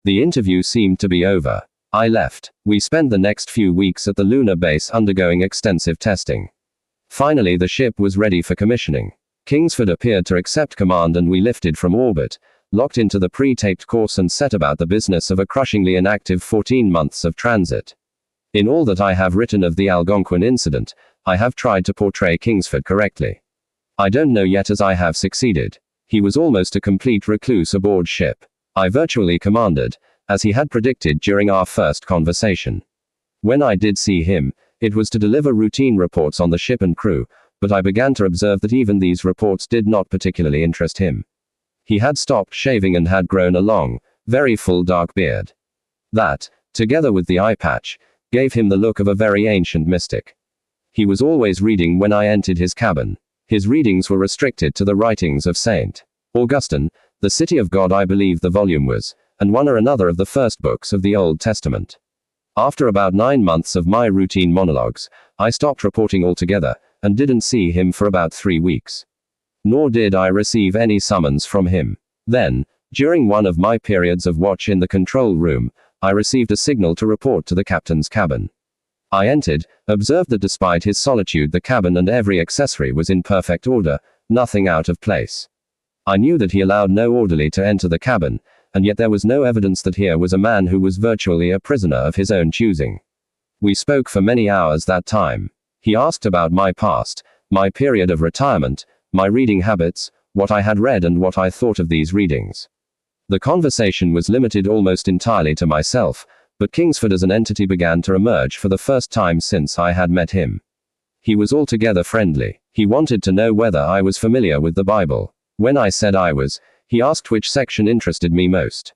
The interview seemed to be over. I left. We spent the next few weeks at the lunar base undergoing extensive testing. Finally, the ship was ready for commissioning. Kingsford appeared to accept command and we lifted from orbit, locked into the pre-taped course and set about the business of a crushingly inactive 14 months of transit. In all that I have written of the Algonquin incident, I have tried to portray Kingsford correctly. I don't know yet as I have succeeded. He was almost a complete recluse aboard ship. I virtually commanded, as he had predicted during our first conversation. When I did see him, it was to deliver routine reports on the ship and crew, but I began to observe that even these reports did not particularly interest him. He had stopped shaving and had grown a long, very full dark beard. That, together with the eye patch, gave him the look of a very ancient mystic. He was always reading when I entered his cabin. His readings were restricted to the writings of St. Augustine, the City of God I believe the volume was, and one or another of the first books of the Old Testament. After about 9 months of my routine monologues, I stopped reporting altogether, and didn't see him for about 3 weeks. Nor did I receive any summons from him. Then, during one of my periods of watch in the control room, I received a signal to report to the captain's cabin. I entered, observed that despite his solitude the cabin and every accessory was in perfect order, nothing out of place. I knew that he allowed no orderly to enter the cabin, and yet there was no evidence that here was a man who was virtually a prisoner of his own choosing. We spoke for many hours that time. He asked about my past, my period of retirement, my reading habits, what I had read and what I thought of these readings. The conversation was limited almost entirely to myself, but Kingsford as an entity began to emerge for the first time since I had met him. He was altogether friendly. He wanted to know whether I was familiar with the Bible. When I said I was, he asked which section interested me most.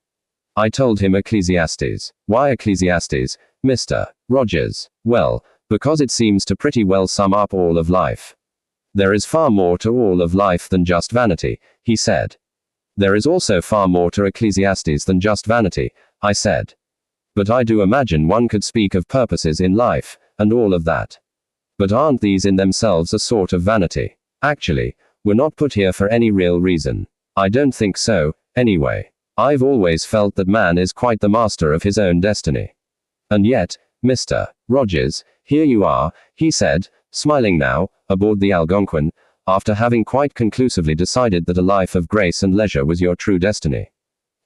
I told him Ecclesiastes. Why Ecclesiastes, Mr. Rogers? Well, because it seems to pretty well sum up all of life. There is far more to all of life than just vanity, he said. There is also far more to Ecclesiastes than just vanity, I said. But I do imagine one could speak of purposes in life, and all of that. But aren't these in themselves a sort of vanity? Actually, we're not put here for any real reason. I don't think so, anyway. I've always felt that man is quite the master of his own destiny. And yet, Mr. Rogers, here you are, he said, smiling now, aboard the Algonquin, after having quite conclusively decided that a life of grace and leisure was your true destiny.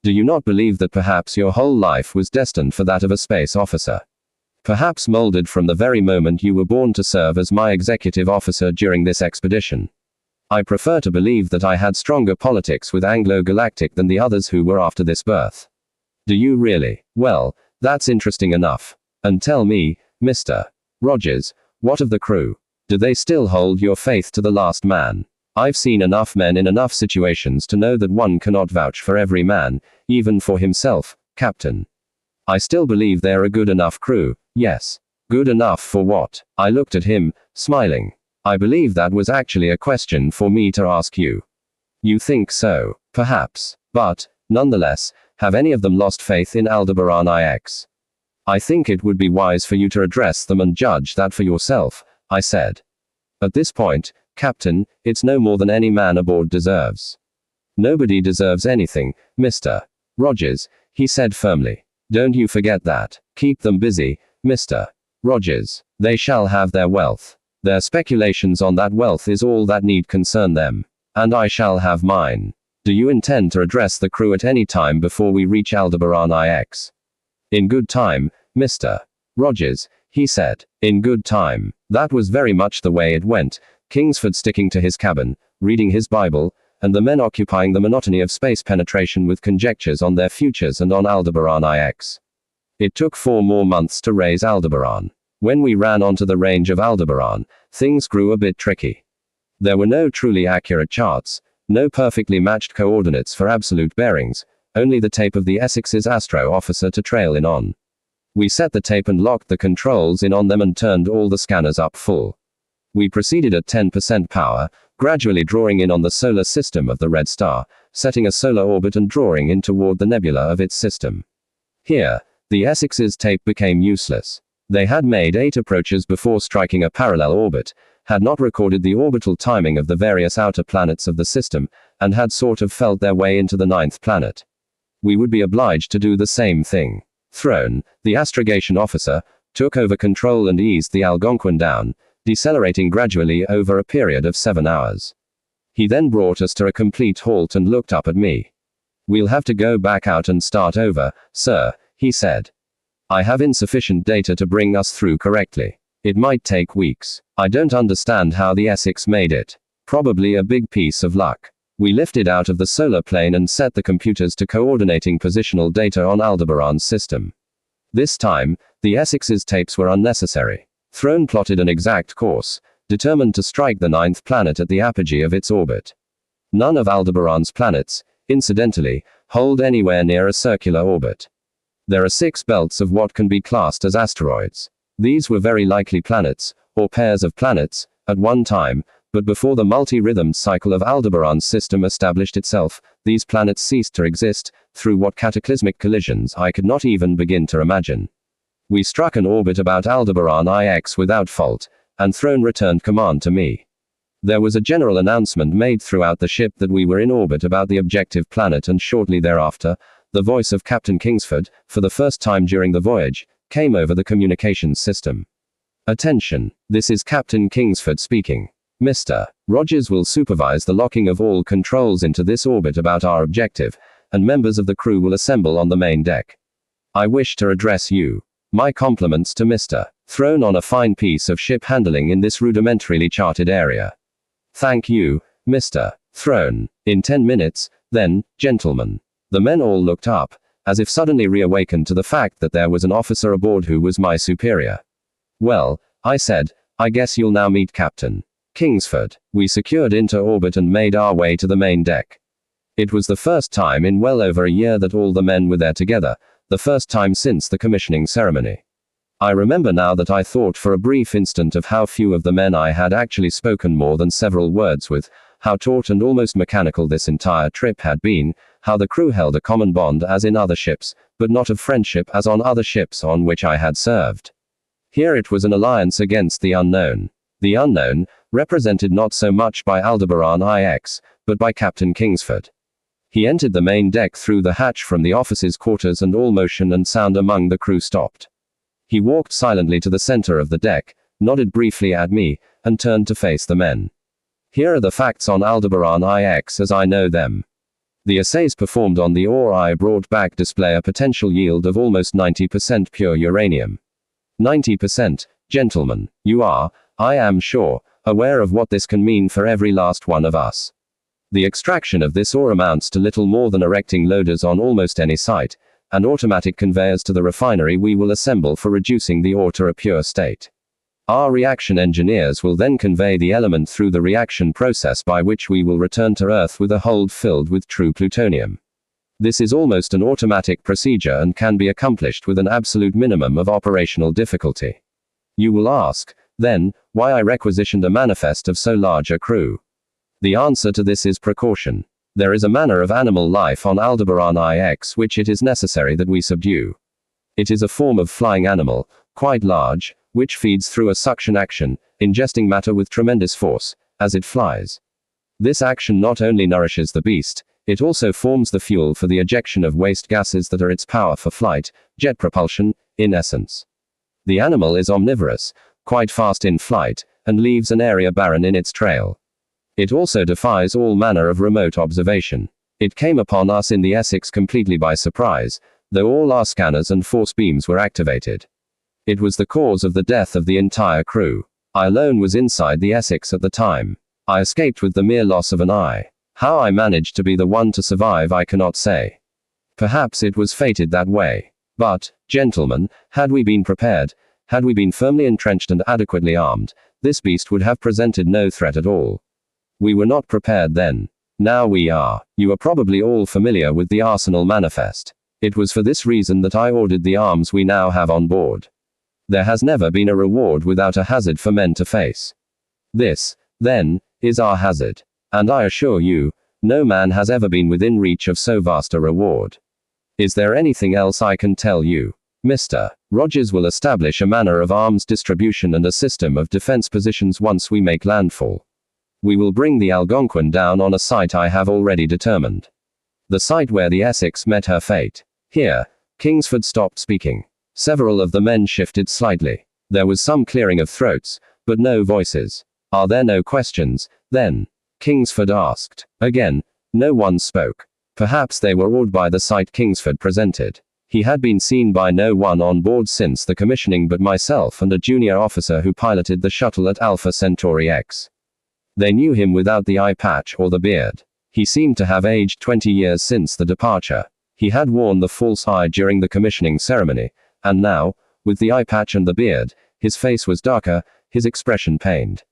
Do you not believe that perhaps your whole life was destined for that of a space officer? Perhaps molded from the very moment you were born to serve as my executive officer during this expedition. I prefer to believe that I had stronger politics with Anglo-Galactic than the others who were after this birth. Do you really? Well, that's interesting enough. And tell me, Mr. Rogers, what of the crew? Do they still hold your faith to the last man? I've seen enough men in enough situations to know that one cannot vouch for every man, even for himself, Captain. I still believe they're a good enough crew, yes. Good enough for what? I looked at him, smiling. I believe that was actually a question for me to ask you. You think so? Perhaps. But, nonetheless, have any of them lost faith in Aldebaran IX? I think it would be wise for you to address them and judge that for yourself, I said. At this point, Captain, it's no more than any man aboard deserves. Nobody deserves anything, Mr. Rogers, he said firmly. Don't you forget that. Keep them busy, Mr. Rogers. They shall have their wealth. Their speculations on that wealth is all that need concern them. And I shall have mine. Do you intend to address the crew at any time before we reach Aldebaran IX? In good time, Mr. Rogers, he said. In good time. That was very much the way it went, Kingsford sticking to his cabin, reading his Bible, and the men occupying the monotony of space penetration with conjectures on their futures and on Aldebaran IX. It took 4 more months to raise Aldebaran. When we ran onto the range of Aldebaran, things grew a bit tricky. There were no truly accurate charts, no perfectly matched coordinates for absolute bearings, only the tape of the Essex's astro officer to trail in on. We set the tape and locked the controls in on them and turned all the scanners up full. We proceeded at 10% power, gradually drawing in on the solar system of the red star, setting a solar orbit and drawing in toward the nebula of its system. Here, the Essex's tape became useless. They had made 8 approaches before striking a parallel orbit, had not recorded the orbital timing of the various outer planets of the system, and had sort of felt their way into the 9th planet. We would be obliged to do the same thing. Throne, the astrogation officer, took over control and eased the Algonquin down, decelerating gradually over a period of 7 hours. He then brought us to a complete halt and looked up at me. "We'll have to go back out and start over, sir," he said. "I have insufficient data to bring us through correctly. It might take weeks. I don't understand how the Essex made it. Probably a big piece of luck." We lifted out of the solar plane and set the computers to coordinating positional data on Aldebaran's system. This time, the Essex's tapes were unnecessary. Throne plotted an exact course, determined to strike the 9th planet at the apogee of its orbit. None of Aldebaran's planets, incidentally, hold anywhere near a circular orbit. There are 6 belts of what can be classed as asteroids. These were very likely planets, or pairs of planets, at one time, but before the multi-rhythmed cycle of Aldebaran's system established itself, these planets ceased to exist, through what cataclysmic collisions I could not even begin to imagine. We struck an orbit about Aldebaran IX without fault, and Throne returned command to me. There was a general announcement made throughout the ship that we were in orbit about the objective planet, and shortly thereafter, the voice of Captain Kingsford, for the first time during the voyage, came over the communications system. "Attention, this is Captain Kingsford speaking. Mr. Rogers will supervise the locking of all controls into this orbit about our objective, and members of the crew will assemble on the main deck. I wish to address you. My compliments to Mr. Throne on a fine piece of ship handling in this rudimentarily charted area. Thank you, Mr. Throne. In 10 minutes, then, gentlemen." The men all looked up, as if suddenly reawakened to the fact that there was an officer aboard who was my superior. "Well," I said, "I guess you'll now meet Captain Kingsford." We secured into orbit and made our way to the main deck. It was the first time in well over a year that all the men were there together, the first time since the commissioning ceremony. I remember now that I thought for a brief instant of how few of the men I had actually spoken more than several words with, how taut and almost mechanical this entire trip had been, how the crew held a common bond as in other ships, but not of friendship as on other ships on which I had served. Here it was an alliance against the unknown. The unknown, represented not so much by Aldebaran IX, but by Captain Kingsford. He entered the main deck through the hatch from the officers' quarters, and all motion and sound among the crew stopped. He walked silently to the center of the deck, nodded briefly at me, and turned to face the men. "Here are the facts on Aldebaran IX as I know them. The assays performed on the ore I brought back display a potential yield of almost 90% pure uranium. 90%, gentlemen. You are, I am sure, aware of what this can mean for every last one of us. The extraction of this ore amounts to little more than erecting loaders on almost any site, and automatic conveyors to the refinery we will assemble for reducing the ore to a pure state. Our reaction engineers will then convey the element through the reaction process by which we will return to Earth with a hold filled with true plutonium. This is almost an automatic procedure and can be accomplished with an absolute minimum of operational difficulty. You will ask, then, why I requisitioned a manifest of so large a crew. The answer to this is precaution. There is a manner of animal life on Aldebaran IX which it is necessary that we subdue. It is a form of flying animal, quite large, which feeds through a suction action, ingesting matter with tremendous force, as it flies. This action not only nourishes the beast, it also forms the fuel for the ejection of waste gases that are its power for flight, jet propulsion, in essence. The animal is omnivorous, quite fast in flight, and leaves an area barren in its trail. It also defies all manner of remote observation. It came upon us in the Essex completely by surprise, though all our scanners and force beams were activated. It was the cause of the death of the entire crew. I alone was inside the Essex at the time. I escaped with the mere loss of an eye. How I managed to be the one to survive I cannot say. Perhaps it was fated that way. But, gentlemen, had we been prepared, had we been firmly entrenched and adequately armed, this beast would have presented no threat at all. We were not prepared then. Now we are. You are probably all familiar with the Arsenal Manifest. It was for this reason that I ordered the arms we now have on board. There has never been a reward without a hazard for men to face. This, then, is our hazard. And I assure you, no man has ever been within reach of so vast a reward. Is there anything else I can tell you? Mr. Rogers will establish a manner of arms distribution and a system of defense positions once we make landfall. We will bring the Algonquin down on a site I have already determined. The site where the Essex met her fate. Here, Kingsford stopped speaking. Several of the men shifted slightly. There was some clearing of throats, but no voices. Are there no questions, then? Kingsford asked. Again, no one spoke. Perhaps they were awed by the sight Kingsford presented. He had been seen by no one on board since the commissioning but myself and a junior officer who piloted the shuttle at Alpha Centauri X. They knew him without the eye patch or the beard. He seemed to have aged 20 years since the departure. He had worn the false eye during the commissioning ceremony, and now, with the eye patch and the beard, his face was darker, his expression pained.